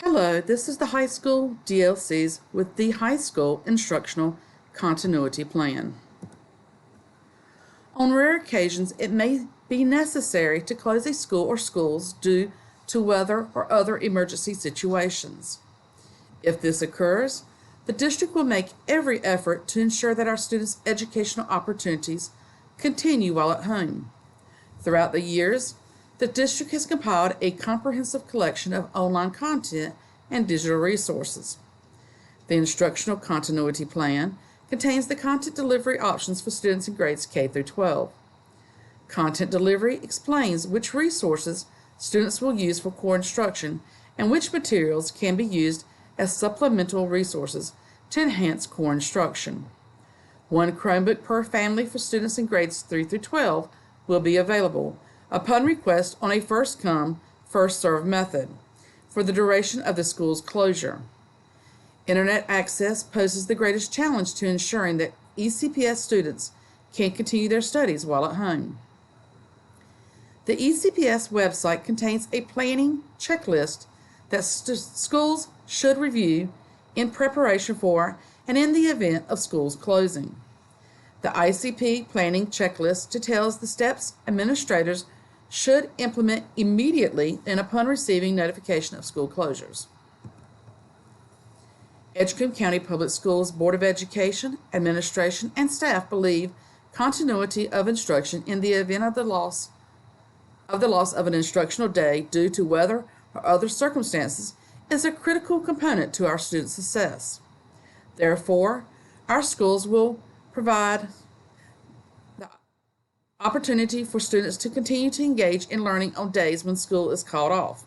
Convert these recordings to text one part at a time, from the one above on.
Hello, this is the high school DLCs with the high school instructional continuity plan. On rare occasions, it may be necessary to close a school or schools due to weather or other emergency situations. If this occurs, the district will make every effort to ensure that our students' educational opportunities continue while at home. Throughout the years, the district has compiled a comprehensive collection of online content and digital resources. The Instructional Continuity Plan contains the content delivery options for students in grades K through 12. Content delivery explains which resources students will use for core instruction and which materials can be used as supplemental resources to enhance core instruction. One Chromebook per family for students in grades 3 through 12 will be available upon request on a first-come, first-served method for the duration of the school's closure. Internet access poses the greatest challenge to ensuring that ECPS students can continue their studies while at home. The ECPS website contains a planning checklist that schools should review in preparation for and in the event of schools closing. The ICP planning checklist details the steps administrators should implement immediately and upon receiving notification of school closures. Edgecombe County Public Schools Board of Education, administration, and staff believe continuity of instruction in the event of the loss of an instructional day due to weather or other circumstances is a critical component to our student success. Therefore, our schools will provide the opportunity for students to continue to engage in learning on days when school is called off.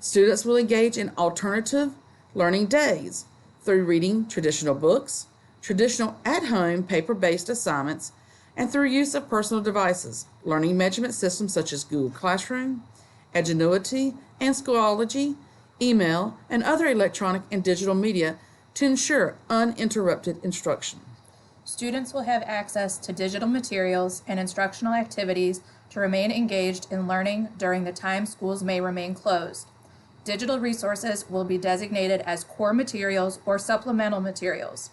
Students will engage in alternative learning days through reading traditional books, traditional at-home paper-based assignments, and through use of personal devices, learning management systems such as Google Classroom, Edgenuity, and Schoology, email, and other electronic and digital media to ensure uninterrupted instruction. Students will have access to digital materials and instructional activities to remain engaged in learning during the time schools may remain closed. Digital resources will be designated as core materials or supplemental materials.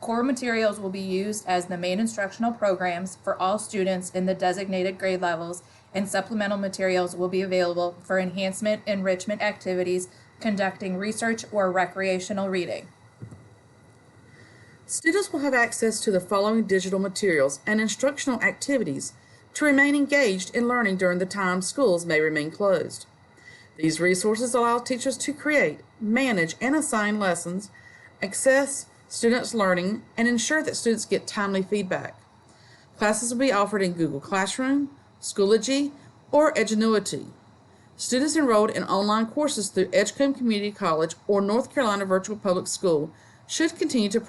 Core materials will be used as the main instructional programs for all students in the designated grade levels, and supplemental materials will be available for enhancement enrichment activities, conducting research or recreational reading. Students will have access to the following digital materials and instructional activities to remain engaged in learning during the time schools may remain closed. These resources allow teachers to create, manage, and assign lessons, access students' learning, and ensure that students get timely feedback. Classes will be offered in Google Classroom, Schoology, or Edgenuity. Students enrolled in online courses through Edgecombe Community College or North Carolina Virtual Public School should continue to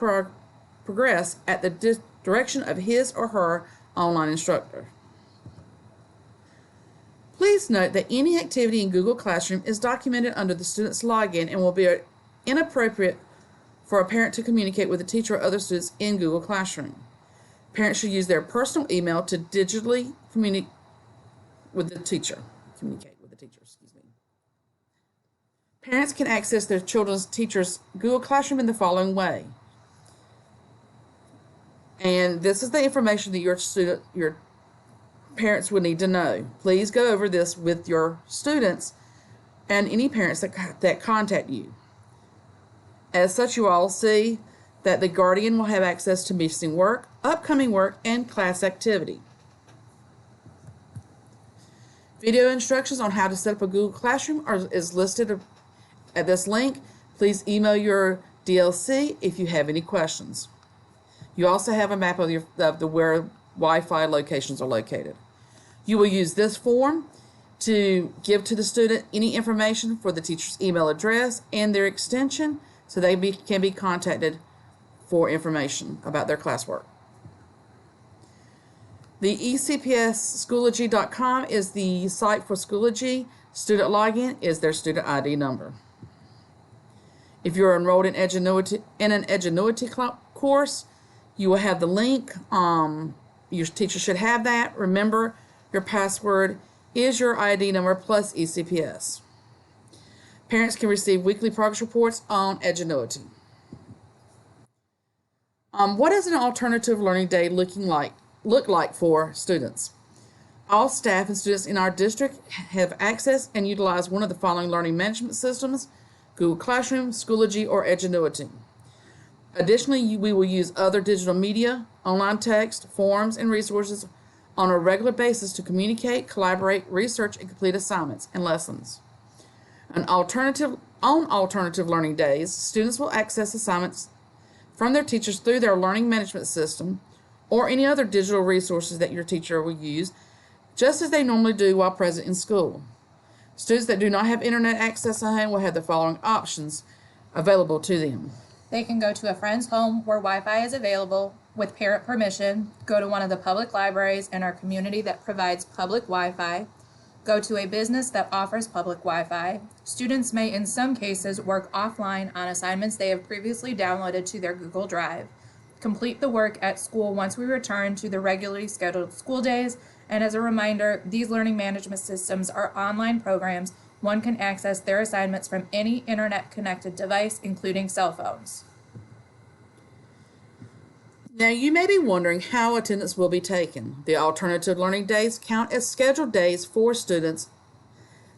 progress at the direction of his or her online instructor. Please note that any activity in Google Classroom is documented under the student's login and will be inappropriate for a parent to communicate with a teacher or other students in Google Classroom. Parents should use their personal email to digitally communicate with the teacher. Parents can access their children's teacher's Google Classroom in the following way. And this is the information that your parents would need to know. Please go over this with your students and any parents that contact you. As such, you all see that the guardian will have access to missing work, upcoming work, and class activity. Video instructions on how to set up a Google Classroom is listed at this link. Please email your DLC if you have any questions. You also have a map of where Wi-Fi locations are located. You will use this form to give to the student any information for the teacher's email address and their extension so they can be contacted for information about their classwork. The ECPSSchoology.com is the site for Schoology. Student login is their student ID number. If you're enrolled in an Edgenuity course, you will have the link. Your teacher should have that. Remember, your password is your ID number plus ECPS. Parents can receive weekly progress reports on Edgenuity. What does an alternative learning day look like for students? All staff and students in our district have access and utilize one of the following learning management systems: Google Classroom, Schoology, or Edgenuity. Additionally, we will use other digital media, online text, forums, and resources on a regular basis to communicate, collaborate, research, and complete assignments and lessons. On alternative learning days, students will access assignments from their teachers through their learning management system or any other digital resources that your teacher will use, just as they normally do while present in school. Students that do not have internet access at home will have the following options available to them. They can go to a friend's home where Wi-Fi is available with parent permission, go to one of the public libraries in our community that provides public Wi-Fi, go to a business that offers public Wi-Fi. Students may in some cases work offline on assignments they have previously downloaded to their Google Drive, complete the work at school once we return to the regularly scheduled school days. And as a reminder, these learning management systems are online programs. One can access their assignments from any internet-connected device, including cell phones. Now, you may be wondering how attendance will be taken. The alternative learning days count as scheduled days for students.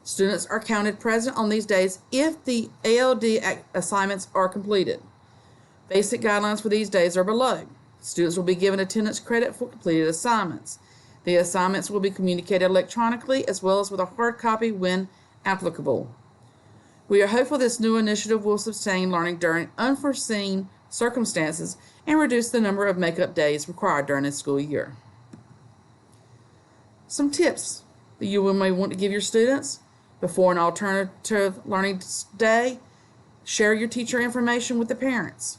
Students are counted present on these days if the ALD assignments are completed. Basic guidelines for these days are below. Students will be given attendance credit for completed assignments. The assignments will be communicated electronically as well as with a hard copy when applicable. We are hopeful this new initiative will sustain learning during unforeseen circumstances and reduce the number of makeup days required during the school year. Some tips that you may want to give your students before an alternative learning day: share your teacher information with the parents.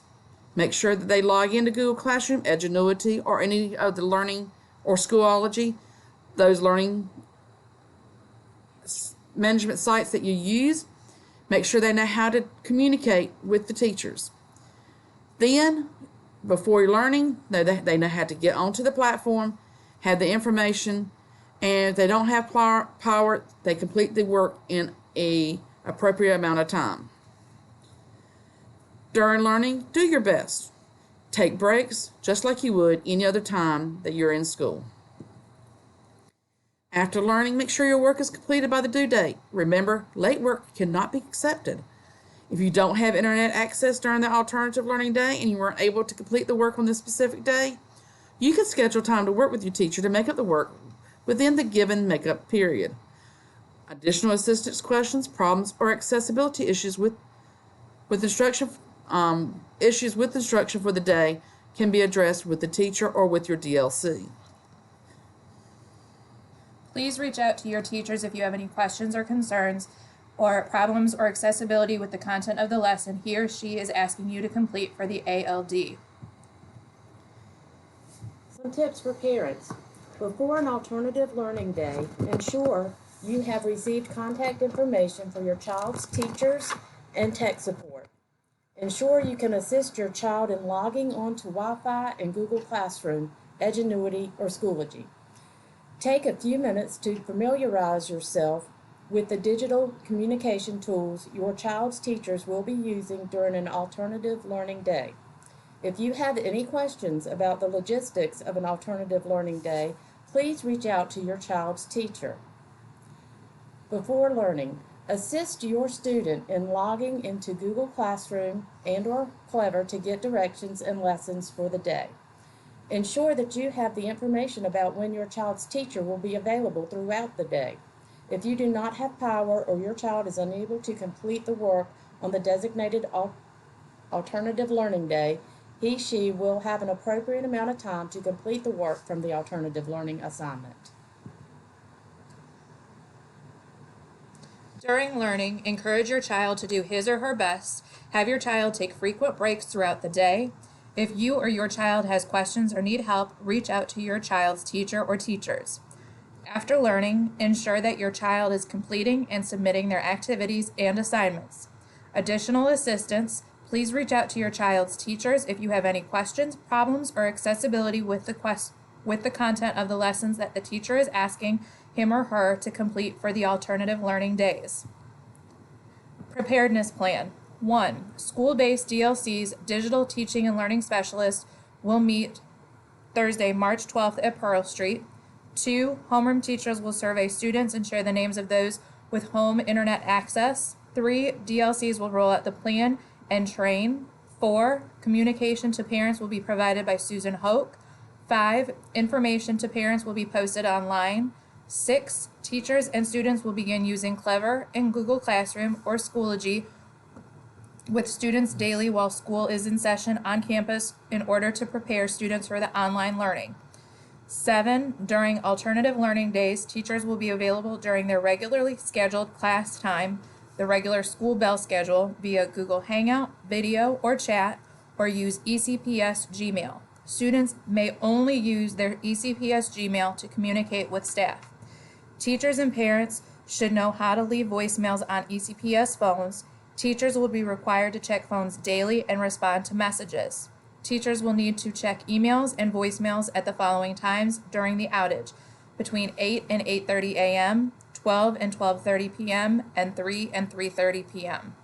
Make sure that they log into Google Classroom, Edgenuity, or any of the learning or Schoology, those learning management sites that you use. Make sure they know how to communicate with the teachers. Then, before you're learning, they know how to get onto the platform, have the information, and if they don't have power, they complete the work in an appropriate amount of time. During learning, do your best. Take breaks just like you would any other time that you're in school. After learning, make sure your work is completed by the due date. Remember, late work cannot be accepted. If you don't have internet access during the alternative learning day and you weren't able to complete the work on this specific day, you can schedule time to work with your teacher to make up the work within the given makeup period. Additional assistance questions, problems, or accessibility issues with instruction for the day can be addressed with the teacher or with your DLC. Please reach out to your teachers if you have any questions or concerns or problems or accessibility with the content of the lesson he or she is asking you to complete for the ALD. Some tips for parents. Before an alternative learning day, ensure you have received contact information for your child's teachers and tech support. Ensure you can assist your child in logging onto Wi-Fi and Google Classroom, Edgenuity, or Schoology. Take a few minutes to familiarize yourself with the digital communication tools your child's teachers will be using during an alternative learning day. If you have any questions about the logistics of an alternative learning day, please reach out to your child's teacher. Before learning, assist your student in logging into Google Classroom and/or Clever to get directions and lessons for the day. Ensure that you have the information about when your child's teacher will be available throughout the day. If you do not have power or your child is unable to complete the work on the designated alternative learning day, he/she will have an appropriate amount of time to complete the work from the alternative learning assignment. During learning, encourage your child to do his or her best. Have your child take frequent breaks throughout the day. If you or your child has questions or need help, reach out to your child's teacher or teachers. After learning, ensure that your child is completing and submitting their activities and assignments. Additional assistance, please reach out to your child's teachers if you have any questions, problems, or accessibility with the content of the lessons that the teacher is asking him or her to complete for the alternative learning days. Preparedness Plan. 1. School-based DLC's digital teaching and learning specialists will meet Thursday, March 12th at Pearl Street. 2. Homeroom teachers will survey students and share the names of those with home internet access. 3. DLCs will roll out the plan and train. 4. Communication to parents will be provided by Susan Hoke. 5. Information to parents will be posted online. 6. Teachers and students will begin using Clever and Google Classroom or Schoology with students daily while school is in session on campus in order to prepare students for the online learning. 7. During alternative learning days, teachers will be available during their regularly scheduled class time, the regular school bell schedule, via Google Hangout, video, or chat, or use ECPS Gmail. Students may only use their ECPS Gmail to communicate with staff. Teachers and parents should know how to leave voicemails on ECPS phones. Teachers will be required to check phones daily and respond to messages. Teachers will need to check emails and voicemails at the following times during the outage: between 8 and 8:30 a.m., 12 and 12:30 p.m., and 3 and 3:30 p.m.